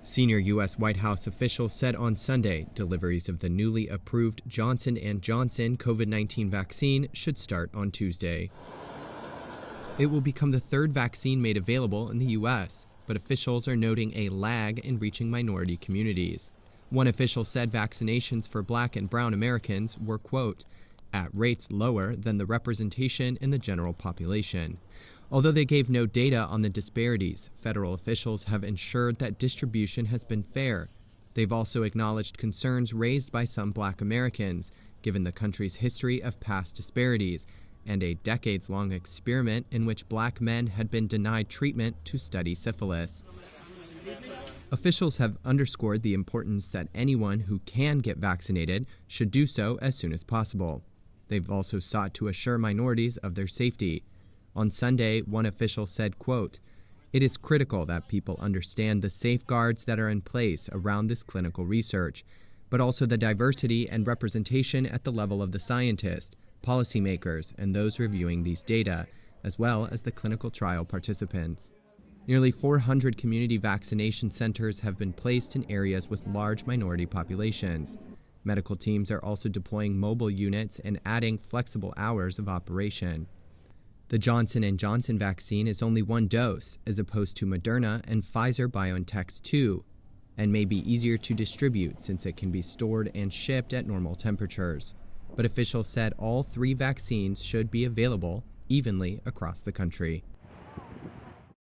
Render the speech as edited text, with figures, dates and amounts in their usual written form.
Senior U.S. White House officials said on Sunday deliveries of the newly approved Johnson & Johnson COVID-19 vaccine should start on Tuesday. It will become the third vaccine made available in the U.S., but officials are noting a lag in reaching minority communities. One official said vaccinations for Black and Brown Americans were, quote, at rates lower than the representation in the general population. Although they gave no data on the disparities, federal officials have ensured that distribution has been fair. They've also acknowledged concerns raised by some Black Americans, given the country's history of past disparities and a decades-long experiment in which Black men had been denied treatment to study syphilis. Officials have underscored the importance that anyone who can get vaccinated should do so as soon as possible. They've also sought to assure minorities of their safety. On Sunday, one official said, quote, it is critical that people understand the safeguards that are in place around this clinical research, but also the diversity and representation at the level of the scientists, policymakers, and those reviewing these data, as well as the clinical trial participants. Nearly 400 community vaccination centers have been placed in areas with large minority populations. Medical teams are also deploying mobile units and adding flexible hours of operation. The Johnson & Johnson vaccine is only one dose, as opposed to Moderna and Pfizer-BioNTech's 2, and may be easier to distribute since it can be stored and shipped at normal temperatures. But officials said all three vaccines should be available evenly across the country.